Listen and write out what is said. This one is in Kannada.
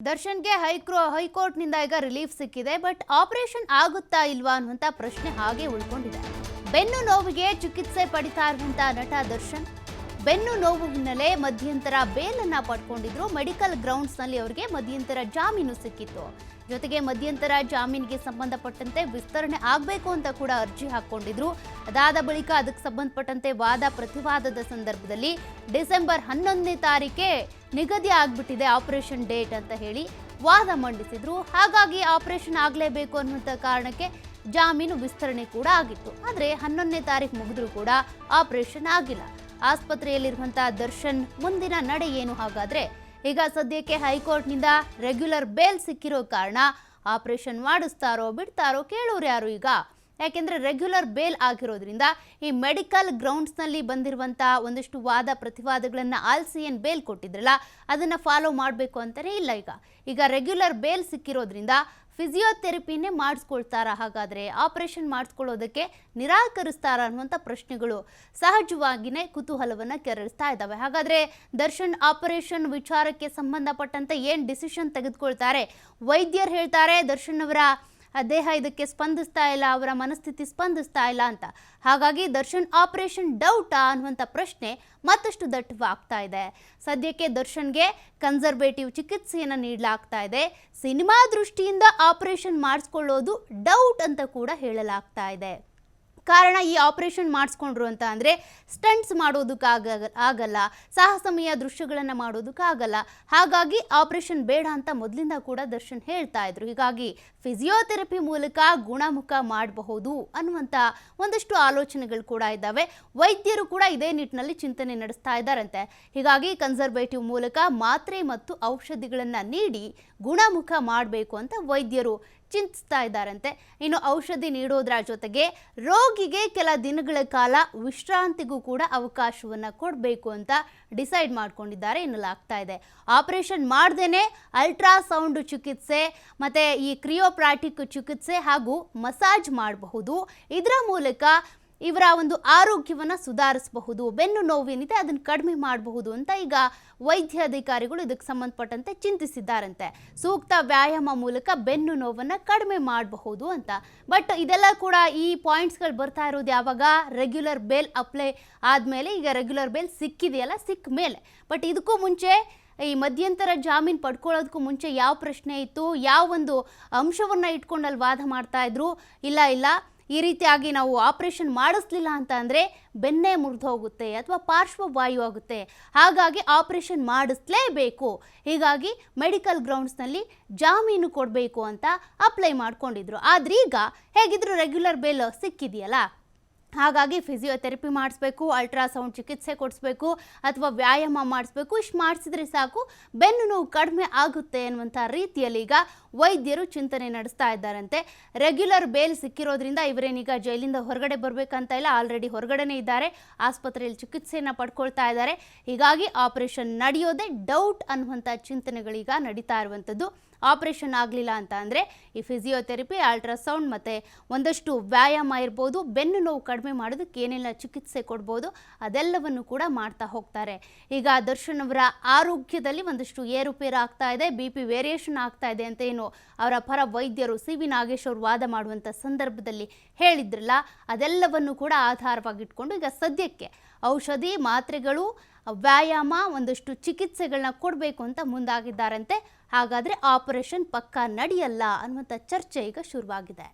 ದರ್ಶನ್ಗೆ ಹೈಕೋರ್ಟ್ನಿಂದ ಈಗ ರಿಲೀಫ್ ಸಿಕ್ಕಿದೆ. ಬಟ್ ಆಪರೇಷನ್ ಆಗುತ್ತಾ ಇಲ್ವಾ ಅನ್ನುವಂತ ಪ್ರಶ್ನೆ ಹಾಗೆ ಉಳ್ಕೊಂಡಿದೆ. ಬೆನ್ನು ನೋವಿಗೆ ಚಿಕಿತ್ಸೆ ಪಡಿತಾ ಇರುವಂತಹ ನಟ ದರ್ಶನ್ ಬೆನ್ನು ನೋವು ಹಿನ್ನೆಲೆ ಮಧ್ಯಂತರ ಬೇಲನ್ನ ಪಡ್ಕೊಂಡಿದ್ರು. ಮೆಡಿಕಲ್ ಗ್ರೌಂಡ್ಸ್ ನಲ್ಲಿ ಅವರಿಗೆ ಮಧ್ಯಂತರ ಜಾಮೀನು ಸಿಕ್ಕಿತ್ತು. ಜೊತೆಗೆ ಮಧ್ಯಂತರ ಜಾಮೀನಿಗೆ ಸಂಬಂಧಪಟ್ಟಂತೆ ವಿಸ್ತರಣೆ ಆಗಬೇಕು ಅಂತ ಕೂಡ ಅರ್ಜಿ ಹಾಕೊಂಡಿದ್ರು. ಅದಾದ ಬಳಿಕ ಅದಕ್ಕೆ ಸಂಬಂಧಪಟ್ಟಂತೆ ವಾದ ಪ್ರತಿವಾದದ ಸಂದರ್ಭದಲ್ಲಿ ಡಿಸೆಂಬರ್ 11ನೇ ತಾರೀಕೆ ನಿಗದಿ ಆಗ್ಬಿಟ್ಟಿದೆ ಆಪರೇಷನ್ ಡೇಟ್ ಅಂತ ಹೇಳಿ ವಾದ ಮಂಡಿಸಿದ್ರು. ಹಾಗಾಗಿ ಆಪರೇಷನ್ ಆಗಲೇಬೇಕು ಅನ್ನುವಂಥ ಕಾರಣಕ್ಕೆ ಜಾಮೀನು ವಿಸ್ತರಣೆ ಕೂಡ ಆಗಿತ್ತು. ಆದರೆ 11ನೇ ತಾರೀಕು ಮುಗಿದ್ರೂ ಕೂಡ ಆಪರೇಷನ್ ಆಗಿಲ್ಲ. ಆಸ್ಪತ್ರೆಯಲ್ಲಿರುವಂತಹ ದರ್ಶನ್ ಮುಂದಿನ ನಡೆ ಏನು ಹಾಗಾದ್ರೆ? ಈಗ ಸದ್ಯಕ್ಕೆ ಹೈಕೋರ್ಟ್ನಿಂದ ರೆಗ್ಯುಲರ್ ಬೇಲ್ ಸಿಕ್ಕಿರೋ ಕಾರಣ ಆಪರೇಷನ್ ಮಾಡಿಸ್ತಾರೋ ಬಿಡ್ತಾರೋ ಕೇಳೋರು ಯಾರು ಈಗ? ಯಾಕೆಂದ್ರೆ ರೆಗ್ಯುಲರ್ ಬೇಲ್ ಆಗಿರೋದ್ರಿಂದ ಈ ಮೆಡಿಕಲ್ ಗ್ರೌಂಡ್ಸ್ನಲ್ಲಿ ಬಂದಿರುವಂತಹ ಒಂದಷ್ಟು ವಾದ ಪ್ರತಿವಾದಗಳನ್ನ ಆಲಿಸಿ ಏನು ಬೇಲ್ ಕೊಟ್ಟಿದ್ರಲ್ಲ ಅದನ್ನ ಫಾಲೋ ಮಾಡಬೇಕು ಅಂತಾನೆ ಇಲ್ಲ. ಈಗ ರೆಗ್ಯುಲರ್ ಬೇಲ್ ಸಿಕ್ಕಿರೋದ್ರಿಂದ ಫಿಸಿಯೋಥೆರಪಿನೇ ಮಾಡಿಸ್ಕೊಳ್ತಾರಾ? ಹಾಗಾದ್ರೆ ಆಪರೇಷನ್ ಮಾಡಿಸ್ಕೊಳ್ಳೋದಕ್ಕೆ ನಿರಾಕರಿಸ್ತಾರ ಅನ್ನುವಂಥ ಪ್ರಶ್ನೆಗಳು ಸಹಜವಾಗಿಯೇ ಕುತೂಹಲವನ್ನ ಕೆರಳಿಸ್ತಾ ಇದ್ದಾವೆ. ಹಾಗಾದ್ರೆ ದರ್ಶನ್ ಆಪರೇಷನ್ ವಿಚಾರಕ್ಕೆ ಸಂಬಂಧಪಟ್ಟಂತೆ ಏನು ಡಿಸಿಷನ್ ತೆಗೆದುಕೊಳ್ತಾರೆ? ವೈದ್ಯರು ಹೇಳ್ತಾರೆ ದರ್ಶನ್ ಅವರ ದೇಹ ಇದಕ್ಕೆ ಸ್ಪಂದಿಸ್ತಾ ಇಲ್ಲ, ಅವರ ಮನಸ್ಥಿತಿ ಸ್ಪಂದಿಸ್ತಾ ಇಲ್ಲ ಅಂತ. ಹಾಗಾಗಿ ದರ್ಶನ್ ಆಪರೇಷನ್ ಡೌಟಾ ಅನ್ನುವಂಥ ಪ್ರಶ್ನೆ ಮತ್ತಷ್ಟು ದಟ್ಟವಾಗ್ತಾ ಇದೆ. ಸದ್ಯಕ್ಕೆ ದರ್ಶನ್ಗೆ ಕನ್ಸರ್ವೇಟಿವ್ ಚಿಕಿತ್ಸೆಯನ್ನು ನೀಡಲಾಗ್ತಾ ಇದೆ. ಸಿನಿಮಾ ದೃಷ್ಟಿಯಿಂದ ಆಪರೇಷನ್ ಮಾಡಿಸ್ಕೊಳ್ಳೋದು ಡೌಟ್ ಅಂತ ಕೂಡ ಹೇಳಲಾಗ್ತಾ ಇದೆ. ಕಾರಣ ಈ ಆಪರೇಷನ್ ಮಾಡಿಸ್ಕೊಂಡ್ರು ಅಂತ ಅಂದರೆ ಸ್ಟಂಟ್ಸ್ ಮಾಡೋದಕ್ಕಾಗಲ್ಲ, ಸಾಹಸಮಯ ದೃಶ್ಯಗಳನ್ನು ಮಾಡೋದಕ್ಕಾಗಲ್ಲ. ಹಾಗಾಗಿ ಆಪರೇಷನ್ ಬೇಡ ಅಂತ ಮೊದಲಿಂದ ಕೂಡ ದರ್ಶನ್ ಹೇಳ್ತಾ ಇದ್ರು. ಹೀಗಾಗಿ ಫಿಸಿಯೋಥೆರಪಿ ಮೂಲಕ ಗುಣಮುಖ ಮಾಡಬಹುದು ಅನ್ನುವಂಥ ಒಂದಷ್ಟು ಆಲೋಚನೆಗಳು ಕೂಡ ಇದ್ದಾವೆ. ವೈದ್ಯರು ಕೂಡ ಇದೇ ನಿಟ್ಟಿನಲ್ಲಿ ಚಿಂತನೆ ನಡೆಸ್ತಾ ಇದ್ದಾರಂತೆ. ಹೀಗಾಗಿ ಕನ್ಸರ್ವೇಟಿವ್ ಮೂಲಕ ಮಾತ್ರೆ ಮತ್ತು ಔಷಧಿಗಳನ್ನು ನೀಡಿ ಗುಣಮುಖ ಮಾಡಬೇಕು ಅಂತ ವೈದ್ಯರು ಚಿಂತಿಸ್ತಾ ಇದ್ದಾರಂತೆ. ಇನ್ನು ಔಷಧಿ ನೀಡೋದ್ರ ಜೊತೆಗೆ ರೋಗಿಗೆ ಕೆಲ ದಿನಗಳ ಕಾಲ ವಿಶ್ರಾಂತಿಗೂ ಕೂಡ ಅವಕಾಶವನ್ನು ಕೊಡಬೇಕು ಅಂತ ಡಿಸೈಡ್ ಮಾಡ್ಕೊಂಡಿದ್ದಾರೆ ಎನ್ನಲಾಗ್ತಾ ಇದೆ. ಆಪರೇಷನ್ ಮಾಡ್ದೇನೆ ಅಲ್ಟ್ರಾಸೌಂಡ್ ಚಿಕಿತ್ಸೆ ಮತ್ತೆ ಈ ಕ್ರಿಯೋಪ್ರಾಟಿಕ್ ಚಿಕಿತ್ಸೆ ಹಾಗೂ ಮಸಾಜ್ ಮಾಡಬಹುದು. ಇದರ ಮೂಲಕ ಇವರ ಒಂದು ಆರೋಗ್ಯವನ್ನು ಸುಧಾರಿಸಬಹುದು, ಬೆನ್ನು ನೋವೇನಿದೆ ಅದನ್ನು ಕಡಿಮೆ ಮಾಡಬಹುದು ಅಂತ ಈಗ ವೈದ್ಯಾಧಿಕಾರಿಗಳು ಇದಕ್ಕೆ ಸಂಬಂಧಪಟ್ಟಂತೆ ಚಿಂತಿಸಿದ್ದಾರಂತೆ. ಸೂಕ್ತ ವ್ಯಾಯಾಮ ಮೂಲಕ ಬೆನ್ನು ನೋವನ್ನು ಕಡಿಮೆ ಮಾಡಬಹುದು ಅಂತ. ಬಟ್ ಇದೆಲ್ಲ ಕೂಡ ಈ ಪಾಯಿಂಟ್ಸ್ಗಳು ಬರ್ತಾ ಇರೋದು ಯಾವಾಗ? ರೆಗ್ಯುಲರ್ ಬೇಲ್ ಅಪ್ಲೈ ಆದಮೇಲೆ. ಈಗ ರೆಗ್ಯುಲರ್ ಬೇಲ್ ಸಿಕ್ಕಿದೆಯಲ್ಲ, ಸಿಕ್ಕ ಮೇಲೆ. ಬಟ್ ಇದಕ್ಕೂ ಮುಂಚೆ ಈ ಮಧ್ಯಂತರ ಜಾಮೀನು ಪಡ್ಕೊಳ್ಳೋದಕ್ಕೂ ಮುಂಚೆ ಯಾವ ಪ್ರಶ್ನೆ ಇತ್ತು, ಯಾವ ಒಂದು ಅಂಶವನ್ನು ಇಟ್ಕೊಂಡು ಅಲ್ಲಿ ವಾದ ಮಾಡ್ತಾ ಇದ್ರು? ಇಲ್ಲ ಈ ರೀತಿಯಾಗಿ ನಾವು ಆಪರೇಷನ್ ಮಾಡಿಸ್ಲಿಲ್ಲ ಅಂತ ಅಂದರೆ ಬೆನ್ನೇ ಮುರಿದು ಹೋಗುತ್ತೆ ಅಥವಾ ಪಾರ್ಶ್ವವಾಯು ಆಗುತ್ತೆ, ಹಾಗಾಗಿ ಆಪರೇಷನ್ ಮಾಡಿಸ್ಲೇಬೇಕು. ಹೀಗಾಗಿ ಮೆಡಿಕಲ್ ಗ್ರೌಂಡ್ಸ್ನಲ್ಲಿ ಜಾಮೀನು ಕೊಡಬೇಕು ಅಂತ ಅಪ್ಲೈ ಮಾಡ್ಕೊಂಡಿದ್ರು. ಆದ್ರೆ ಈಗ ಹೇಗಿದ್ರು ರೆಗ್ಯುಲರ್ ಬೇಲ್ ಸಿಕ್ಕಿದೆಯಲ್ಲ, ಹಾಗಾಗಿ ಫಿಸಿಯೋಥೆರಪಿ ಮಾಡಿಸ್ಬೇಕು, ಅಲ್ಟ್ರಾಸೌಂಡ್ ಚಿಕಿತ್ಸೆ ಕೊಡಿಸ್ಬೇಕು ಅಥವಾ ವ್ಯಾಯಾಮ ಮಾಡಿಸ್ಬೇಕು. ಇಷ್ಟು ಮಾಡಿಸಿದ್ರೆ ಸಾಕು, ಬೆನ್ನು ನೋವು ಕಡಿಮೆ ಆಗುತ್ತೆ ಅನ್ನುವಂಥ ರೀತಿಯಲ್ಲಿ ಈಗ ವೈದ್ಯರು ಚಿಂತನೆ ನಡೆಸ್ತಾ ಇದ್ದಾರಂತೆ. ರೆಗ್ಯುಲರ್ ಬೇಲ್ ಸಿಕ್ಕಿರೋದ್ರಿಂದ ಇವರೇನೀಗ ಜೈಲಿಂದ ಹೊರಗಡೆ ಬರಬೇಕಂತ ಇಲ್ಲ, ಆಲ್ರೆಡಿ ಹೊರಗಡೆನೇ ಇದ್ದಾರೆ, ಆಸ್ಪತ್ರೆಯಲ್ಲಿ ಚಿಕಿತ್ಸೆಯನ್ನು ಪಡ್ಕೊಳ್ತಾ ಇದ್ದಾರೆ. ಹೀಗಾಗಿ ಆಪರೇಷನ್ ನಡೆಯೋದೇ ಡೌಟ್ ಅನ್ನುವಂಥ ಚಿಂತನೆಗಳೀಗ ನಡೀತಾ ಇರುವಂಥದ್ದು. ಆಪರೇಷನ್ ಆಗಲಿಲ್ಲ ಅಂತ ಅಂದರೆ ಈ ಫಿಸಿಯೋಥೆರಪಿ, ಅಲ್ಟ್ರಾಸೌಂಡ್ ಮತ್ತು ಒಂದಷ್ಟು ವ್ಯಾಯಾಮ ಇರ್ಬೋದು, ಬೆನ್ನು ನೋವು ಕಡಿಮೆ ಮಾಡೋದಕ್ಕೆ ಏನೆಲ್ಲ ಚಿಕಿತ್ಸೆ ಕೊಡ್ಬೋದು ಅದೆಲ್ಲವನ್ನು ಕೂಡ ಮಾಡ್ತಾ ಹೋಗ್ತಾರೆ. ಈಗ ದರ್ಶನ್ ಅವರ ಆರೋಗ್ಯದಲ್ಲಿ ಒಂದಷ್ಟು ಏರುಪೇರು ಆಗ್ತಾ ಇದೆ, BP ವೇರಿಯೇಷನ್ ಆಗ್ತಾ ಇದೆ ಅಂತ ಏನು ಅವರ ಪರ ವೈದ್ಯರು CV ನಾಗೇಶ್ ಅವರು ವಾದ ಮಾಡುವಂಥ ಸಂದರ್ಭದಲ್ಲಿ ಹೇಳಿದ್ರಲ್ಲ, ಅದೆಲ್ಲವನ್ನು ಕೂಡ ಆಧಾರವಾಗಿಟ್ಕೊಂಡು ಈಗ ಸದ್ಯಕ್ಕೆ ಔಷಧಿ, ಮಾತ್ರೆಗಳು, ವ್ಯಾಯಾಮ, ಒಂದಷ್ಟು ಚಿಕಿತ್ಸೆಗಳನ್ನ ಕೊಡಬೇಕು ಅಂತ ಮುಂದಾಗಿದ್ದಾರಂತೆ. ಹಾಗಾದರೆ ಆಪರೇಷನ್ ಪಕ್ಕಾ ನಡೆಯಲ್ಲ ಅನ್ನುವಂಥ ಚರ್ಚೆ ಈಗ ಶುರುವಾಗಿದೆ.